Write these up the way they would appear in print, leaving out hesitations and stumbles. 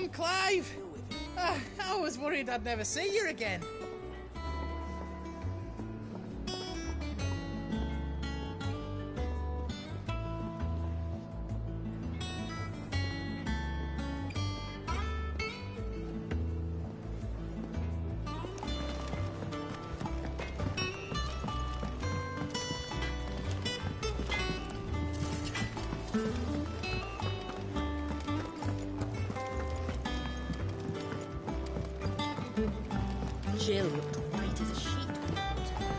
Welcome, Clive! I was worried I'd never see you again. Jill looked white as a sheet when you caught her.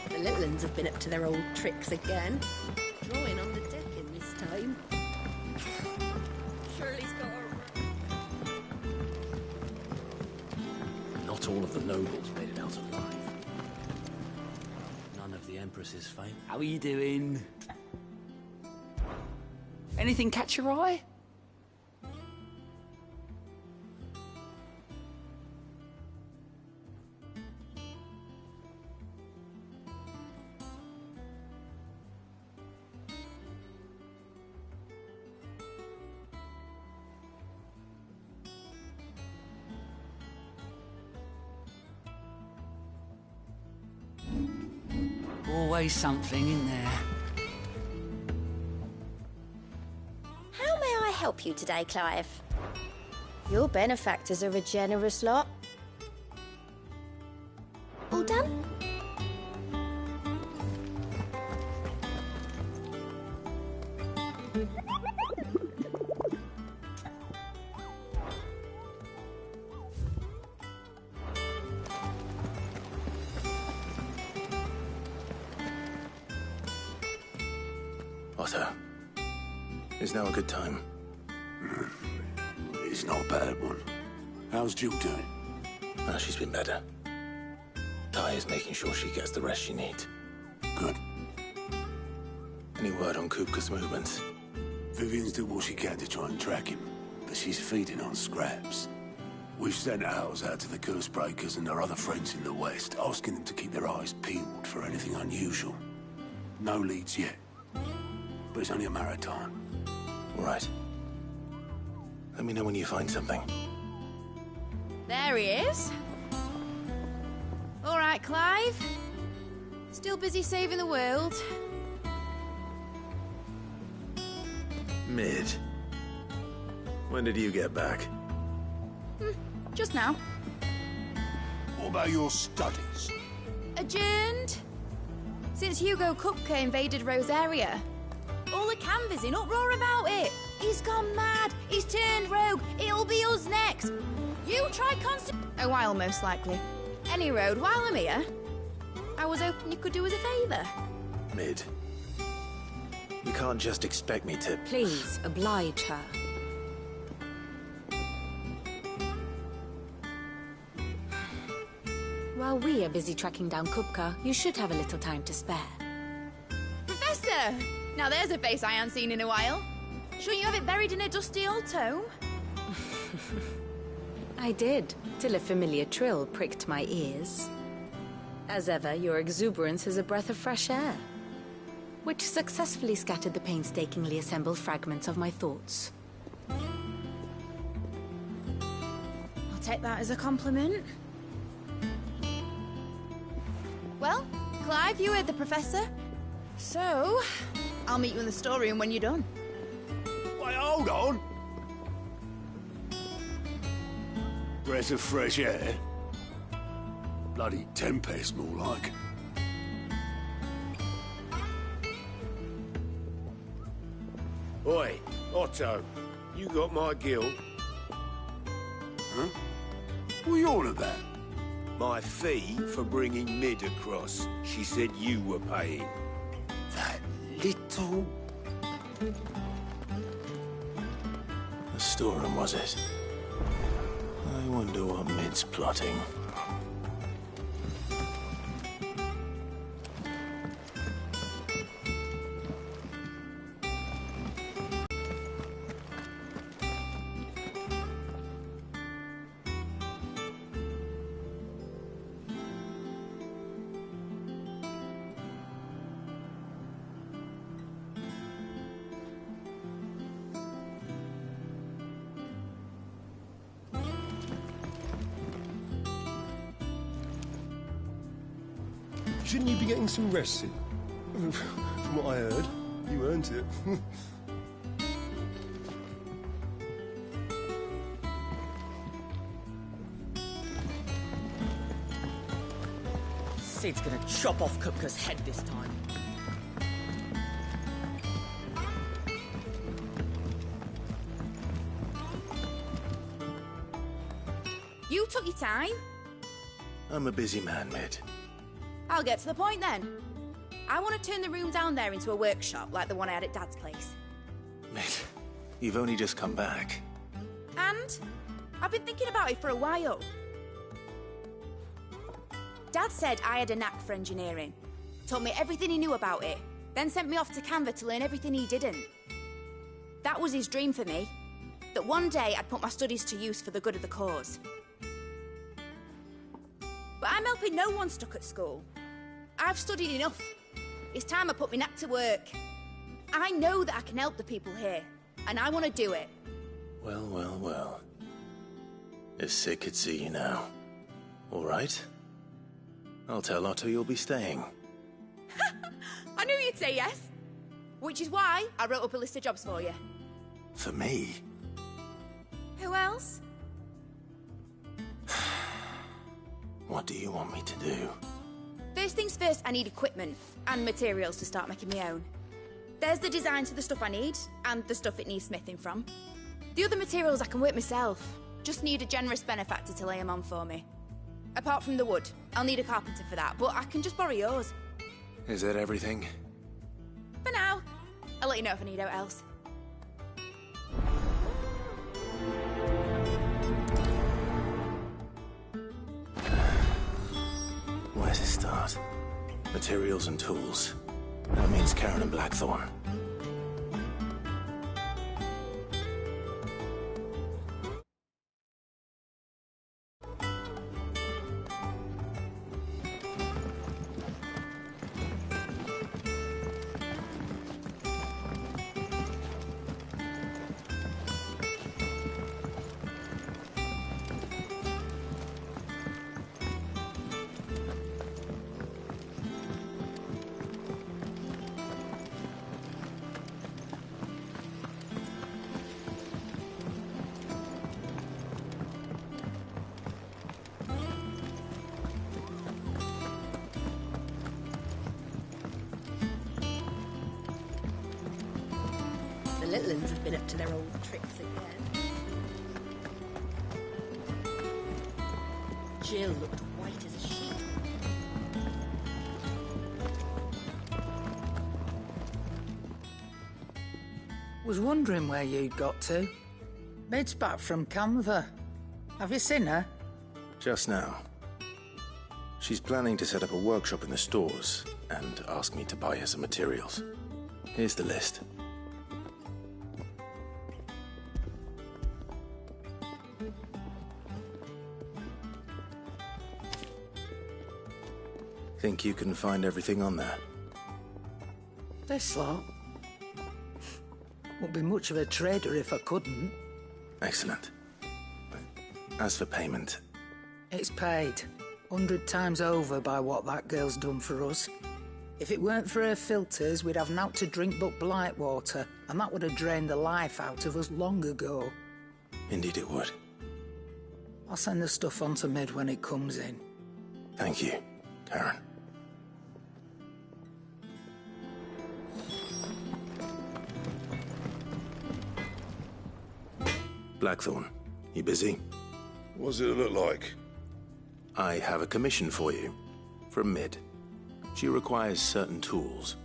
The little uns have been up to their old tricks again. Drawing on the decking this time. Shirley's got her. Not all of the nobles made it out alive. None of the Empress's fame. How are you doing? Anything catch your eye? Always something in there. How may I help you today, Clive? Your benefactors are a generous lot. All done? Otto, is now a good time? It's not a bad one. How's Jill doing? Ah, she's been better. Ty is making sure she gets the rest she needs. Good. Any word on Kupka's movements? Vivian's did what she can to try and track him, but she's feeding on scraps. We've sent ours out to the Cursebreakers and their other friends in the West, asking them to keep their eyes peeled for anything unusual. No leads yet, but it's only a matter of time. All right. Let me know when you find something. There he is. All right, Clive. Still busy saving the world. Mid. When did you get back? Just now. What about your studies? Adjourned. Since Hugo Kupka invaded Rosaria. All the canvass in uproar about it. He's gone mad. He's turned rogue. It'll be us next. You try a while, most likely. Any road, while I'm here, I was hoping you could do us a favour. Mid. You can't just expect me to... Please, oblige her. While we are busy tracking down Kupka, you should have a little time to spare. Professor! Now there's a face I haven't seen in a while. Shouldn't you have it buried in a dusty old tome? I did, till a familiar trill pricked my ears. As ever, your exuberance is a breath of fresh air, which successfully scattered the painstakingly assembled fragments of my thoughts. I'll take that as a compliment. Well, Clive, you heard the Professor. So, I'll meet you in the storeroom when you're done. Wait, hold on! Breath of fresh air? Bloody tempest, more like. Oi, Otto, you got my gill. Huh? What are you on about? My fee for bringing Mid across. She said you were paying. That little... The storeroom, was it? I wonder what Mid's plotting. Shouldn't you be getting some rest? From what I heard, you earned it. Sid's gonna chop off Kupka's head this time. You took your time. I'm a busy man, Mid. I'll get to the point then. I want to turn the room down there into a workshop like the one I had at Dad's place. Mid, you've only just come back. And I've been thinking about it for a while. Dad said I had a knack for engineering. Told me everything he knew about it. Then sent me off to Canva to learn everything he didn't. That was his dream for me. That one day I'd put my studies to use for the good of the cause. But I'm helping no one stuck at school. I've studied enough. It's time I put my knack to work. I know that I can help the people here, and I want to do it. Well, well, well. If Sid could see you now. All right. I'll tell Otto you'll be staying. I knew you'd say yes. Which is why I wrote up a list of jobs for you. For me? Who else? What do you want me to do? First things first, I need equipment and materials to start making my own. There's the designs for the stuff I need, and the stuff it needs smithing from. The other materials I can work myself. Just need a generous benefactor to lay them on for me. Apart from the wood, I'll need a carpenter for that, but I can just borrow yours. Is that everything? For now. I'll let you know if I need out else. Where to start? Materials and tools. That means Karen and Blackthorn. The little uns have been up to their old tricks again. Jill looked white as a sheet. Was wondering where you'd got to. Mid's back from Canva. Have you seen her? Just now. She's planning to set up a workshop in the stores and ask me to buy her some materials. Here's the list. Think you can find everything on there? This lot. Wouldn't be much of a trader if I couldn't. Excellent. As for payment... It's paid. 100 times over by what that girl's done for us. If it weren't for her filters, we'd have naught to drink but blight water, and that would have drained the life out of us long ago. Indeed it would. I'll send the stuff on to Mid when it comes in. Thank you, Karen. Blackthorn, you busy? What does it look like? I have a commission for you. From Mid. She requires certain tools.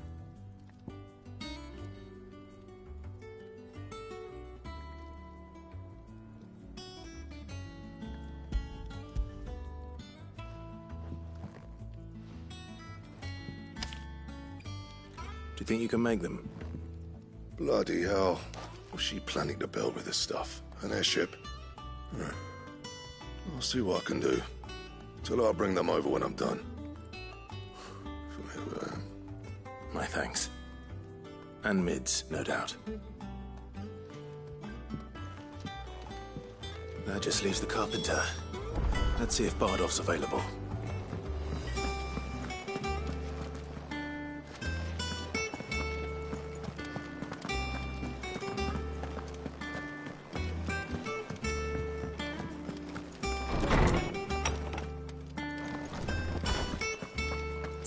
Do you think you can make them? Bloody hell. What's she planning to build with this stuff? An airship? I'll see what I can do. Till I'll bring them over when I'm done. My thanks. And Mid's, no doubt. That just leaves the carpenter. Let's see if Bardolph's available.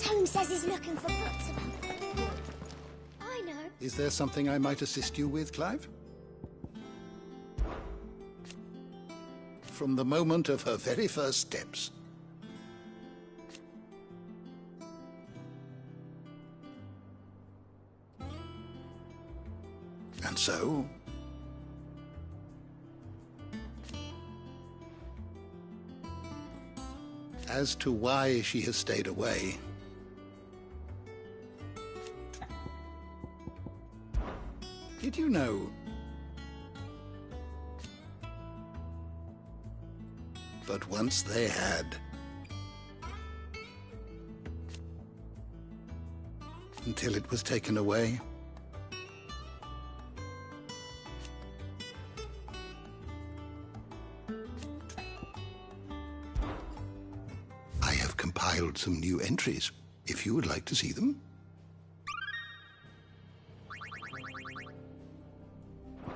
Holmes says he's looking for books about the war. I know. Is there something I might assist you with, Clive? From the moment of her very first steps. And so, as to why she has stayed away, did you know that once they had until it was taken away? I have compiled some new entries, if you would like to see them.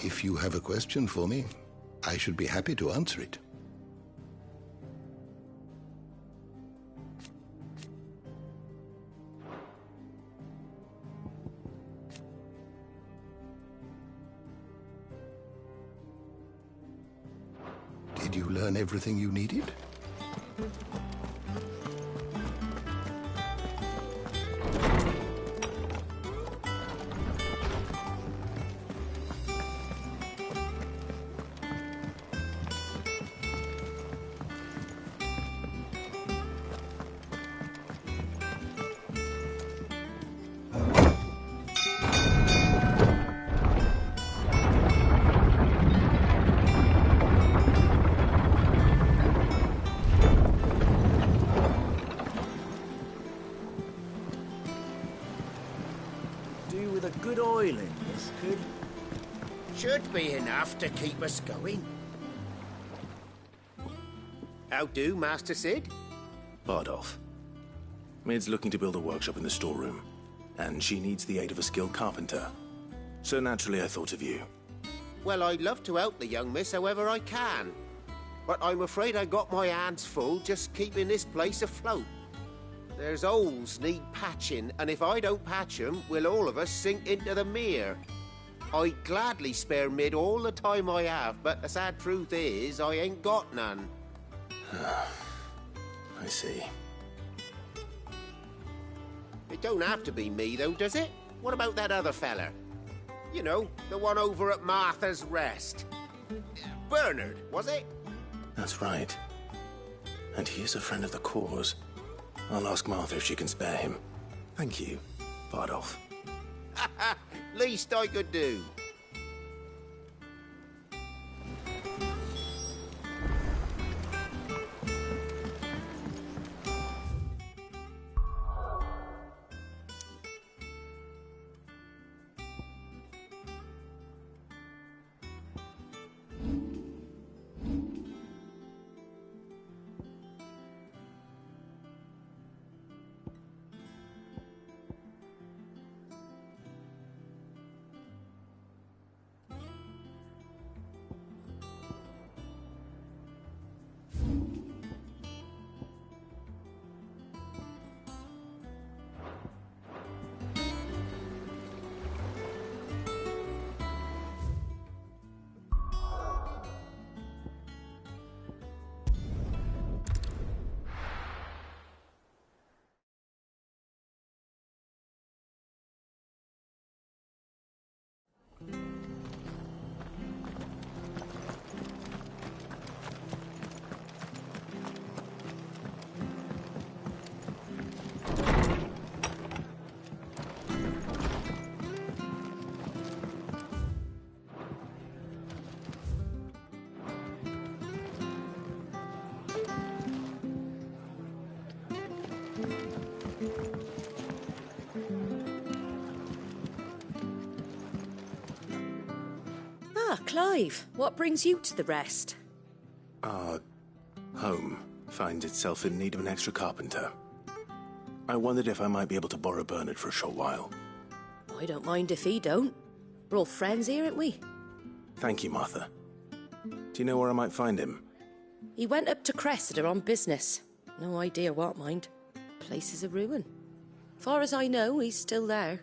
If you have a question for me, I should be happy to answer it. Did you learn everything you needed? Good oiling, this could. Should be enough to keep us going. How do, Master Sid? Bardolph. Mid's looking to build a workshop in the storeroom, and she needs the aid of a skilled carpenter. So naturally I thought of you. Well, I'd love to help the young miss however I can. But I'm afraid I got my hands full just keeping this place afloat. There's holes need patching, and if I don't patch them, we'll all of us sink into the mere. I'd gladly spare Mid all the time I have, but the sad truth is, I ain't got none. I see. It don't have to be me, though, does it? What about that other fella? You know, the one over at Martha's Rest. Bernard, was it? That's right. And he is a friend of the cause. I'll ask Martha if she can spare him. Thank you, Bardolph. Least I could do. Clive, what brings you to the Rest? Our home finds itself in need of an extra carpenter. I wondered if I might be able to borrow Bernard for a short while. I don't mind if he don't. We're all friends here, aren't we? Thank you, Martha. Do you know where I might find him? He went up to Cressida on business. No idea what, mind. Place is a ruin. Far as I know, he's still there.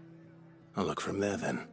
I'll look from there then.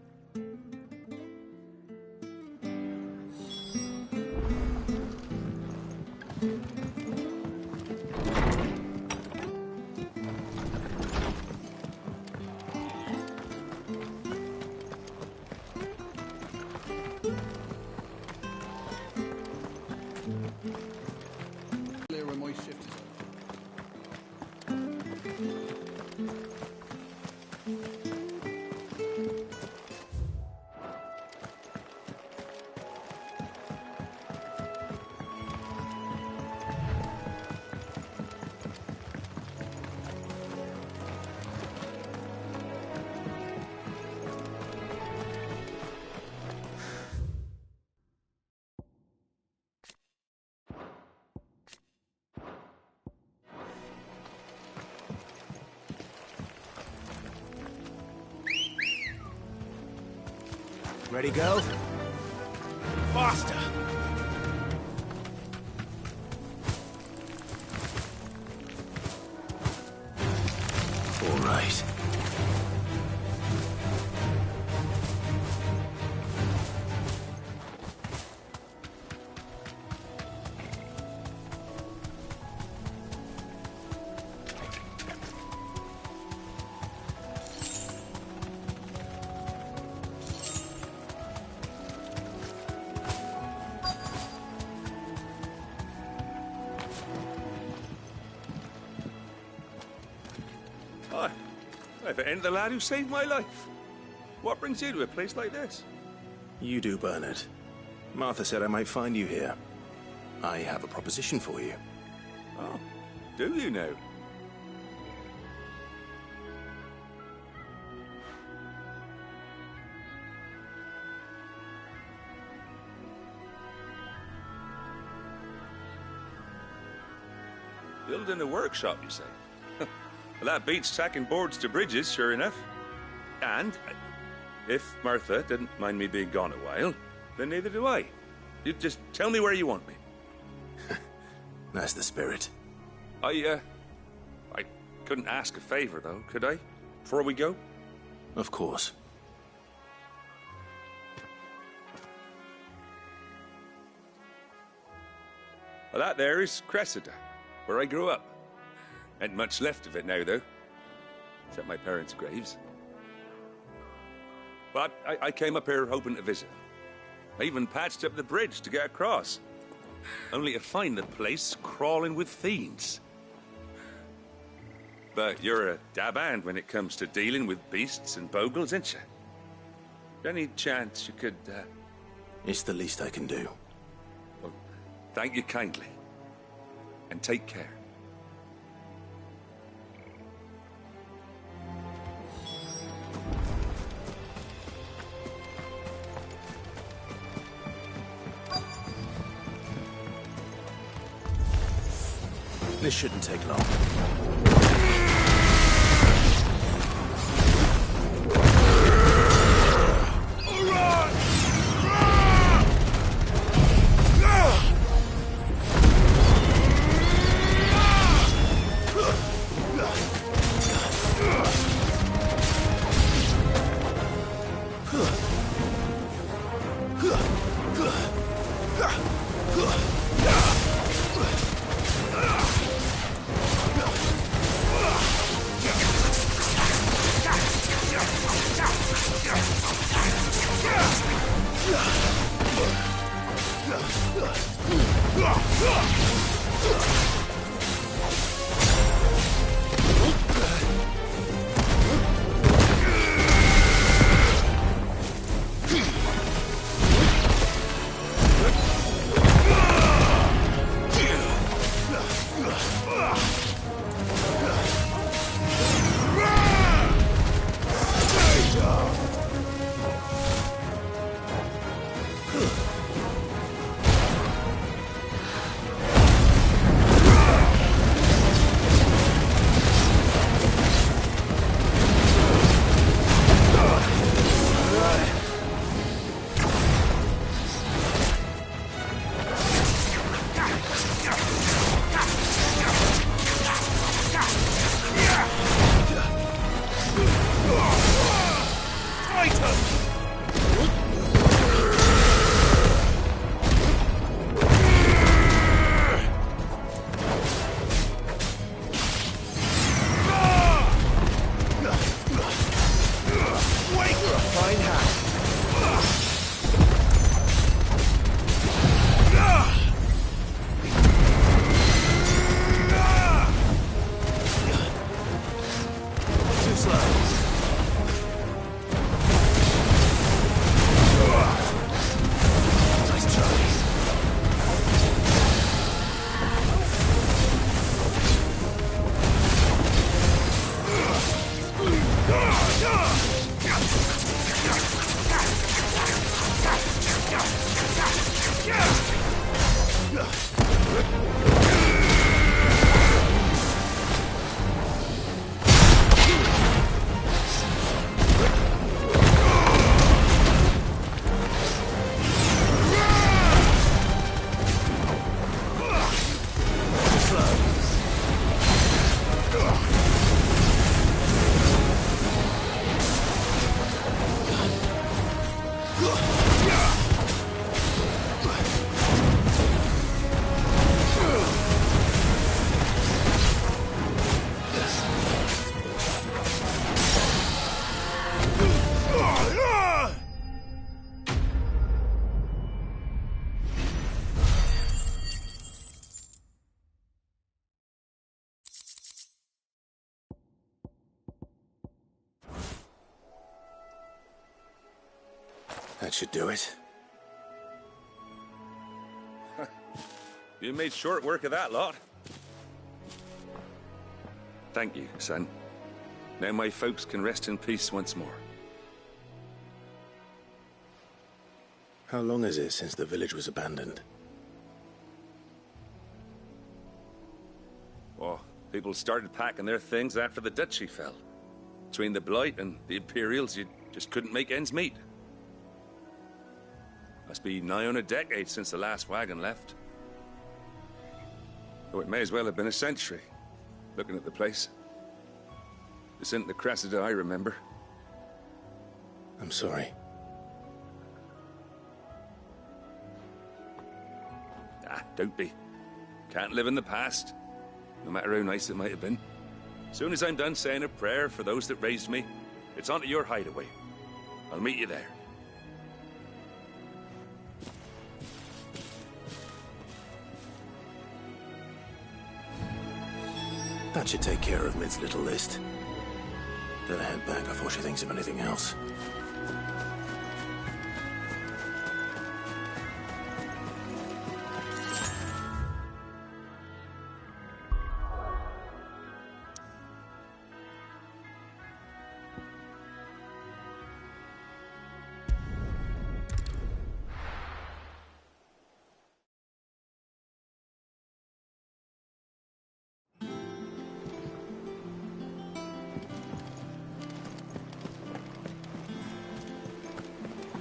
Ready, go? Faster! All right. If it ain't the lad who saved my life. What brings you to a place like this? You do, Bernard. Martha said I might find you here. I have a proposition for you. Oh, do you now? Building a workshop, you say? Well, that beats tacking boards to bridges, sure enough. And if Martha didn't mind me being gone a while, then neither do I. You just tell me where you want me. That's the spirit. I couldn't ask a favor, though, could I? Before we go? Of course. Well, that there is Cressida, where I grew up. Ain't much left of it now, though. Except my parents' graves. But I came up here hoping to visit. I even patched up the bridge to get across. Only to find the place crawling with fiends. But you're a dab hand when it comes to dealing with beasts and bogles, ain't you? Any chance you could, It's the least I can do. Well, thank you kindly. And take care. This shouldn't take long. That should do it. You made short work of that lot. Thank you, son. Now my folks can rest in peace once more. How long is it since the village was abandoned? Oh, people started packing their things after the duchy fell. Between the Blight and the Imperials, you just couldn't make ends meet. Must be nigh on a decade since the last wagon left. Though it may as well have been a century, looking at the place. This isn't the Cressida I remember. I'm sorry. Ah, don't be. Can't live in the past, no matter how nice it might have been. Soon as I'm done saying a prayer for those that raised me, it's on to your hideaway. I'll meet you there. That should take care of Mid's little list. Better head back before she thinks of anything else.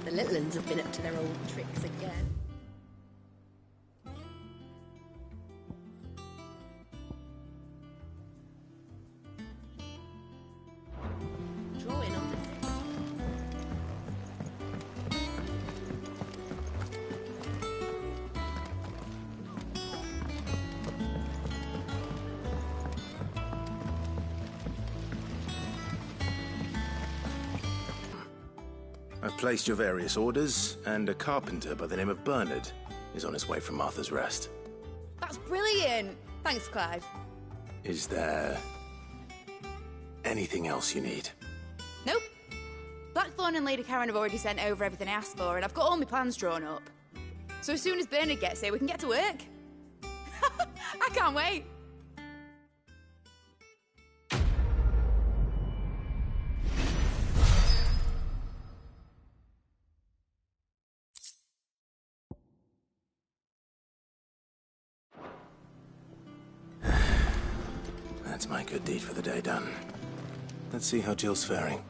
The little ones have been up to their old tricks again. Drawing on the I've placed your various orders, and a carpenter by the name of Bernard is on his way from Martha's Rest. That's brilliant! Thanks, Clive. Is there anything else you need? Nope. Blackthorn and Lady Karen have already sent over everything I asked for, and I've got all my plans drawn up. So as soon as Bernard gets here, we can get to work. I can't wait. That's my good deed for the day done. Let's see how Jill's faring.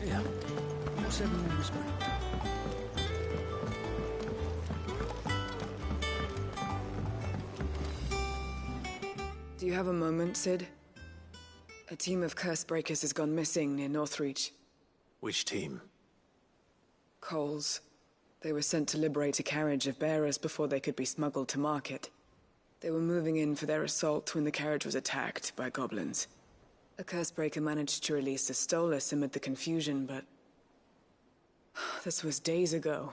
Yeah. What's everyone whispering? Do you have a moment, Sid? A team of curse breakers has gone missing near Northreach. Which team? Coles. They were sent to liberate a carriage of bearers before they could be smuggled to market. They were moving in for their assault when the carriage was attacked by goblins. A cursebreaker managed to release a Stolas amid the confusion, but... this was days ago.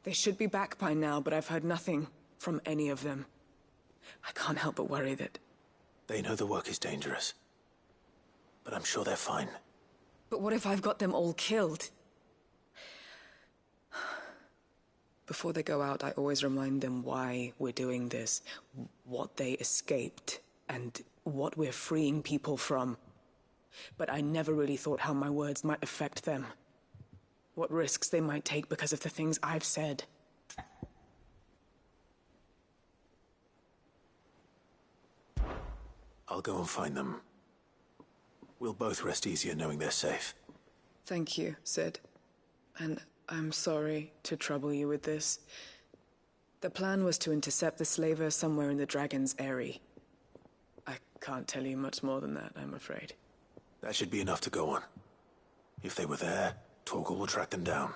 They should be back by now, but I've heard nothing from any of them. I can't help but worry that... They know the work is dangerous. But I'm sure they're fine. But what if I've got them all killed? Before they go out, I always remind them why we're doing this, what they escaped, and what we're freeing people from. But I never really thought how my words might affect them. What risks they might take because of the things I've said. I'll go and find them. We'll both rest easier knowing they're safe. Thank you, Sid. And I'm sorry to trouble you with this. The plan was to intercept the slaver somewhere in the Dragon's Eyrie. I can't tell you much more than that, I'm afraid. That should be enough to go on. If they were there, Torgal will track them down.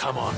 Come on.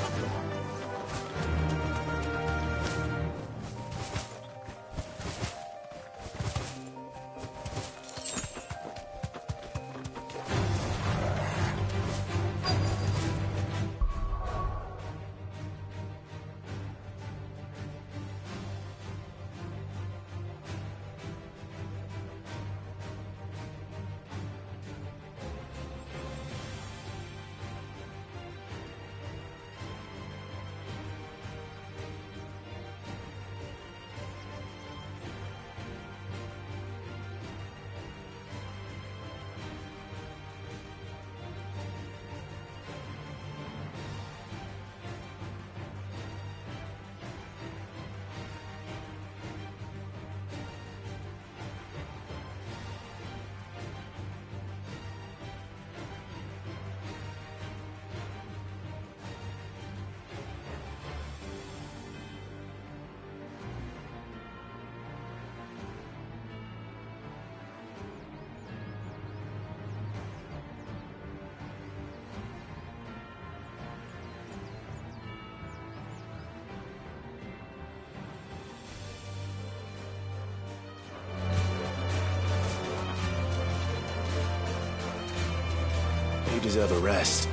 You deserve a rest.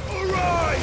All right!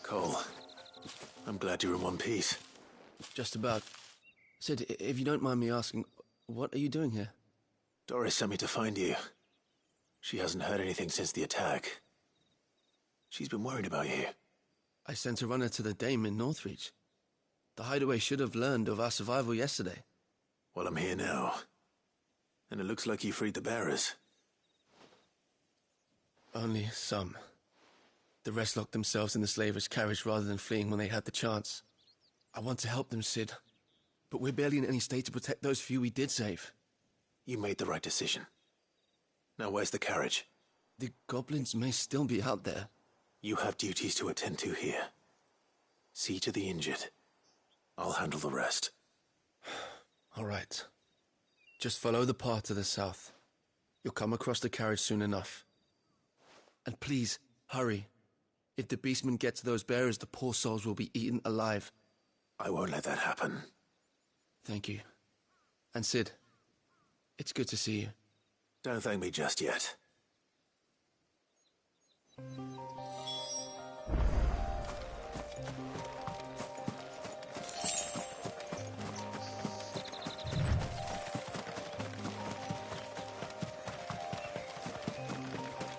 Cole, I'm glad you're in one piece. Just about. Sid, if you don't mind me asking, what are you doing here? Doris sent me to find you. She hasn't heard anything since the attack. She's been worried about you. I sent a runner to the Dame in Northreach. The Hideaway should have learned of our survival yesterday. Well, I'm here now. And it looks like you freed the bearers. Only some. The rest locked themselves in the slaver's carriage rather than fleeing when they had the chance. I want to help them, Sid. But we're barely in any state to protect those few we did save. You made the right decision. Now where's the carriage? The goblins may still be out there. You have duties to attend to here. See to the injured. I'll handle the rest. All right. Just follow the path to the south. You'll come across the carriage soon enough. And please, hurry. If the beastmen get to those bearers, the poor souls will be eaten alive. I won't let that happen. Thank you. And Sid, it's good to see you. Don't thank me just yet.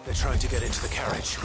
They're trying to get into the carriage.